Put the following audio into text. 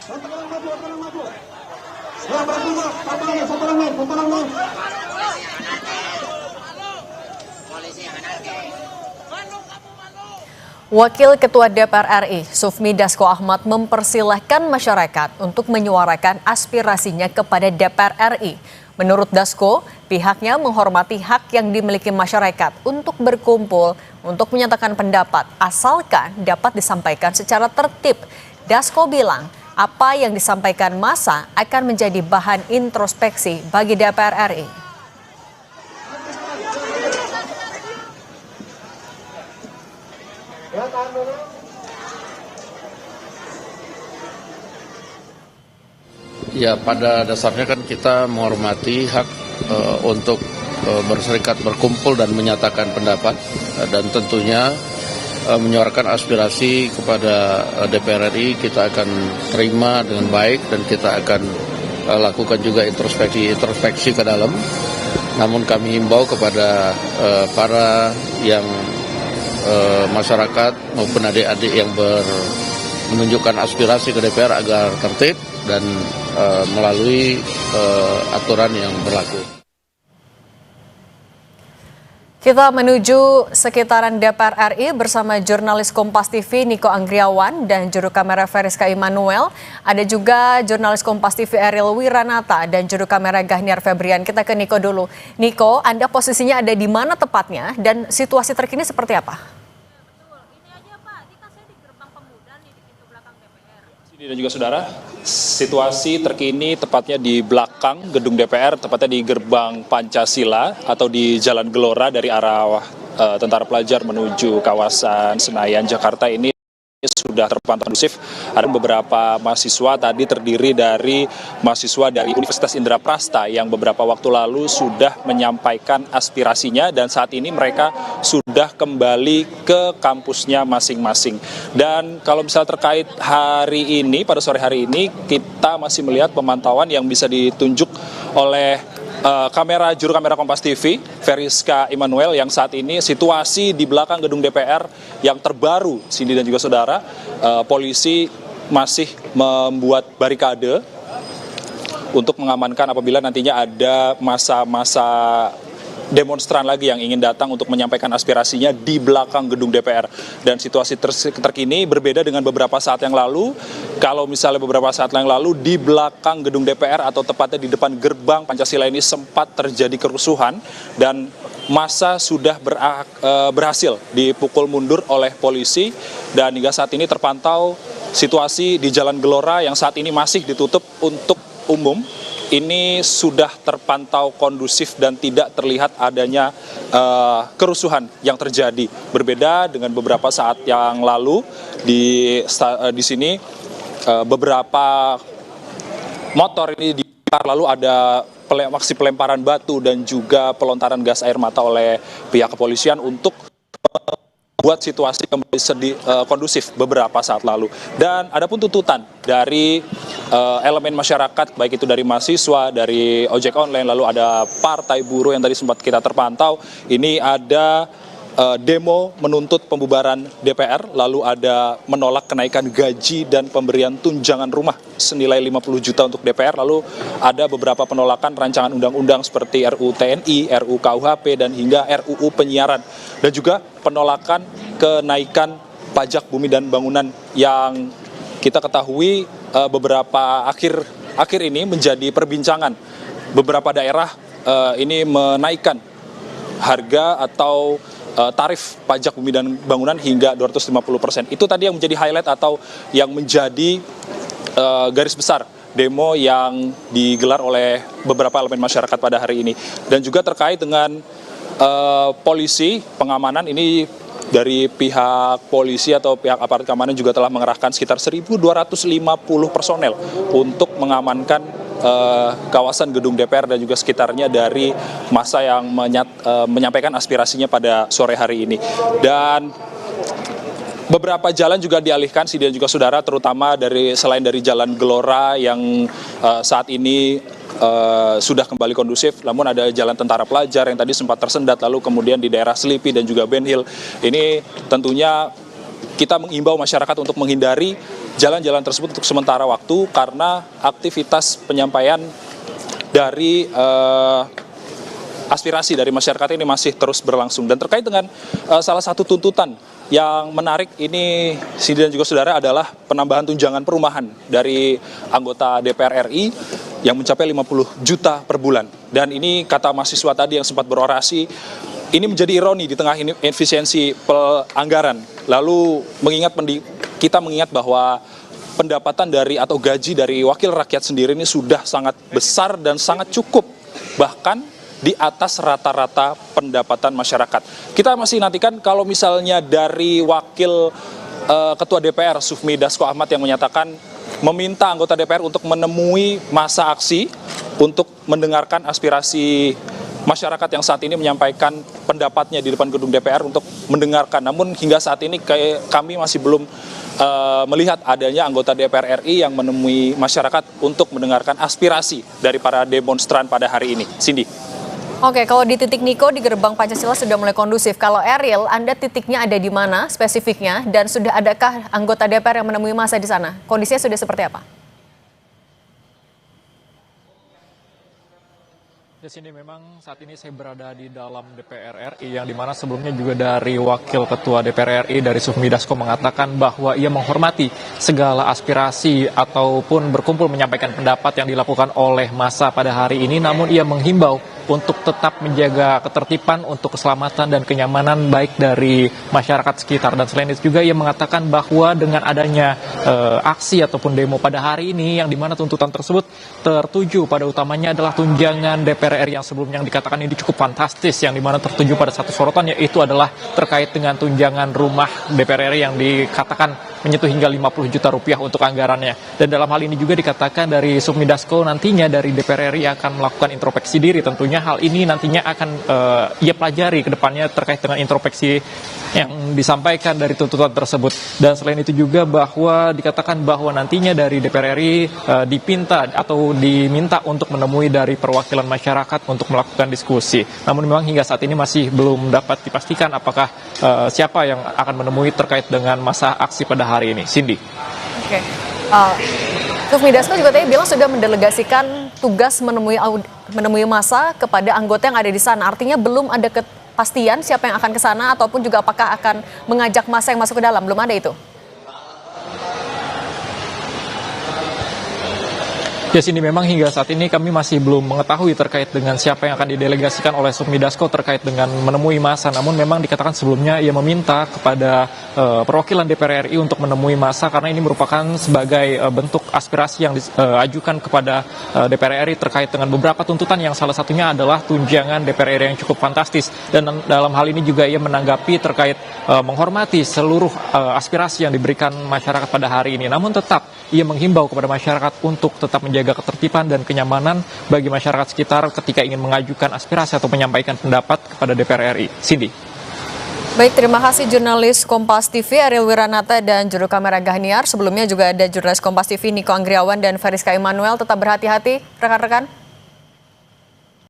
Wakil Ketua DPR RI, Sufmi Dasko Ahmad mempersilahkan masyarakat untuk menyuarakan aspirasinya kepada DPR RI. Menurut Dasko, pihaknya menghormati hak yang dimiliki masyarakat untuk berkumpul untuk menyatakan pendapat, asalkan dapat disampaikan secara tertib. Dasko bilang, apa yang disampaikan massa akan menjadi bahan introspeksi bagi DPR RI. Ya, pada dasarnya kan kita menghormati hak untuk berserikat, berkumpul dan menyatakan pendapat, dan tentunya menyuarakan aspirasi kepada DPR RI kita akan terima dengan baik dan kita akan lakukan juga introspeksi ke dalam. Namun kami himbau kepada para yang masyarakat maupun adik-adik yang menunjukkan aspirasi ke DPR agar tertib dan melalui aturan yang berlaku. Kita menuju sekitaran DPR RI bersama jurnalis Kompas TV Niko Anggriawan dan juru kamera Veriska Immanuel. Ada juga jurnalis Kompas TV Ariel Wiranata dan juru kamera Gahniar Febrian. Kita ke Niko dulu. Niko, Anda posisinya ada di mana tepatnya dan situasi terkini seperti apa? Dan juga saudara, situasi terkini tepatnya di belakang gedung DPR, tepatnya di gerbang Pancasila atau di Jalan Gelora dari arah Tentara Pelajar menuju kawasan Senayan, Jakarta ini sudah terpantau kondusif. Ada beberapa mahasiswa tadi terdiri dari mahasiswa dari Universitas Indraprasta yang beberapa waktu lalu sudah menyampaikan aspirasinya dan saat ini mereka sudah kembali ke kampusnya masing-masing. Dan kalau misalnya terkait hari ini, pada sore hari ini kita masih melihat pemantauan yang bisa ditunjuk oleh juru kamera Kompas TV, Veriska Immanuel, yang saat ini situasi di belakang gedung DPR yang terbaru, Cindy dan juga saudara, polisi masih membuat barikade untuk mengamankan apabila nantinya ada masa-masa demonstran lagi yang ingin datang untuk menyampaikan aspirasinya di belakang gedung DPR. Dan situasi terkini berbeda dengan beberapa saat yang lalu. Kalau misalnya beberapa saat yang lalu di belakang gedung DPR atau tepatnya di depan gerbang Pancasila ini sempat terjadi kerusuhan dan massa sudah berhasil dipukul mundur oleh polisi, dan hingga saat ini terpantau situasi di Jalan Gelora yang saat ini masih ditutup untuk umum. Ini sudah terpantau kondusif dan tidak terlihat adanya kerusuhan yang terjadi. Berbeda dengan beberapa saat yang lalu di sini beberapa motor ini lalu ada aksi pelemparan batu dan juga pelontaran gas air mata oleh pihak kepolisian untuk buat situasi kembali kondusif beberapa saat lalu. Dan ada pun tuntutan dari elemen masyarakat, baik itu dari mahasiswa, dari ojek online, lalu ada partai buruh yang tadi sempat kita terpantau. Ini ada demo menuntut pembubaran DPR, lalu ada menolak kenaikan gaji dan pemberian tunjangan rumah senilai 50 juta untuk DPR, lalu ada beberapa penolakan rancangan undang-undang seperti RUU TNI, RUU KUHP, dan hingga RUU penyiaran, dan juga penolakan kenaikan pajak bumi dan bangunan yang kita ketahui beberapa akhir ini menjadi perbincangan. Beberapa daerah ini menaikkan harga atau tarif pajak bumi dan bangunan hingga 250%. Itu tadi yang menjadi highlight atau yang menjadi garis besar demo yang digelar oleh beberapa elemen masyarakat pada hari ini. Dan juga terkait dengan polisi, pengamanan ini dari pihak polisi atau pihak aparat keamanan juga telah mengerahkan sekitar 1.250 personel untuk mengamankan kawasan gedung DPR dan juga sekitarnya dari massa yang menyampaikan aspirasinya pada sore hari ini. Dan beberapa jalan juga dialihkan, dan juga saudara, terutama selain dari Jalan Gelora yang saat ini sudah kembali kondusif, namun ada Jalan Tentara Pelajar yang tadi sempat tersendat, lalu kemudian di daerah Selipi dan juga Ben Hill. Ini tentunya kita mengimbau masyarakat untuk menghindari jalan-jalan tersebut untuk sementara waktu karena aktivitas penyampaian dari aspirasi dari masyarakat ini masih terus berlangsung. Dan terkait dengan salah satu tuntutan yang menarik ini, Cindy dan juga saudara, adalah penambahan tunjangan perumahan dari anggota DPR RI yang mencapai 50 juta per bulan. Dan ini kata mahasiswa tadi yang sempat berorasi, ini menjadi ironi di tengah efisiensi anggaran. Lalu kita mengingat bahwa pendapatan dari atau gaji dari wakil rakyat sendiri ini sudah sangat besar dan sangat cukup, bahkan di atas rata-rata pendapatan masyarakat. Kita masih nantikan kalau misalnya dari wakil Ketua DPR Sufmi Dasko Ahmad yang menyatakan meminta anggota DPR untuk menemui masa aksi untuk mendengarkan aspirasi masyarakat yang saat ini menyampaikan pendapatnya di depan gedung DPR untuk mendengarkan. Namun hingga saat ini kami masih belum melihat adanya anggota DPR RI yang menemui masyarakat untuk mendengarkan aspirasi dari para demonstran pada hari ini. Cindy. Oke, kalau di titik Niko di gerbang Pancasila sudah mulai kondusif. Kalau Eril, Anda titiknya ada di mana spesifiknya? Dan sudah adakah anggota DPR yang menemui massa di sana? Kondisinya sudah seperti apa? Di sini memang saat ini saya berada di dalam DPR RI yang dimana sebelumnya juga dari Wakil Ketua DPR RI dari Sufmi Dasko mengatakan bahwa ia menghormati segala aspirasi ataupun berkumpul menyampaikan pendapat yang dilakukan oleh massa pada hari ini, namun ia menghimbau untuk tetap menjaga ketertiban untuk keselamatan dan kenyamanan baik dari masyarakat sekitar. Dan selain itu juga ia mengatakan bahwa dengan adanya aksi ataupun demo pada hari ini yang dimana tuntutan tersebut tertuju pada utamanya adalah tunjangan DPR RI yang sebelumnya yang dikatakan ini cukup fantastis, yang dimana tertuju pada satu sorotan yaitu adalah terkait dengan tunjangan rumah DPR RI yang dikatakan menyentuh hingga 50 juta rupiah untuk anggarannya. Dan dalam hal ini juga dikatakan dari Sufmi Dasko nantinya dari DPR RI akan melakukan introspeksi diri. Tentunya hal ini nantinya akan ia pelajari ke depannya terkait dengan introspeksi yang disampaikan dari tuntutan tersebut. Dan selain itu juga bahwa dikatakan bahwa nantinya dari DPR RI diminta untuk menemui dari perwakilan masyarakat untuk melakukan diskusi. Namun memang hingga saat ini masih belum dapat dipastikan apakah siapa yang akan menemui terkait dengan masa aksi pada hari ini. Cindy. Oke. Sufmi Dasko juga tadi bilang sudah mendelegasikan tugas menemui massa kepada anggota yang ada di sana. Artinya belum ada kepastian siapa yang akan ke sana ataupun juga apakah akan mengajak massa yang masuk ke dalam. Belum ada itu. Ya, sini memang hingga saat ini kami masih belum mengetahui terkait dengan siapa yang akan didelegasikan oleh Sufmi Dasko terkait dengan menemui massa. Namun memang dikatakan sebelumnya ia meminta kepada perwakilan DPR RI untuk menemui massa karena ini merupakan sebagai bentuk aspirasi yang diajukan kepada DPR RI terkait dengan beberapa tuntutan yang salah satunya adalah tunjangan DPR RI yang cukup fantastis. Dan dalam hal ini juga ia menanggapi terkait menghormati seluruh aspirasi yang diberikan masyarakat pada hari ini. Namun tetap ia menghimbau kepada masyarakat untuk tetap menjaga ketertiban dan kenyamanan bagi masyarakat sekitar ketika ingin mengajukan aspirasi atau menyampaikan pendapat kepada DPR RI. Cindy. Baik, terima kasih jurnalis Kompas TV Ariel Wiranata dan juru kamera Gahniar. Sebelumnya juga ada jurnalis Kompas TV Niko Anggriawan dan Feriska Immanuel. Tetap berhati-hati rekan-rekan.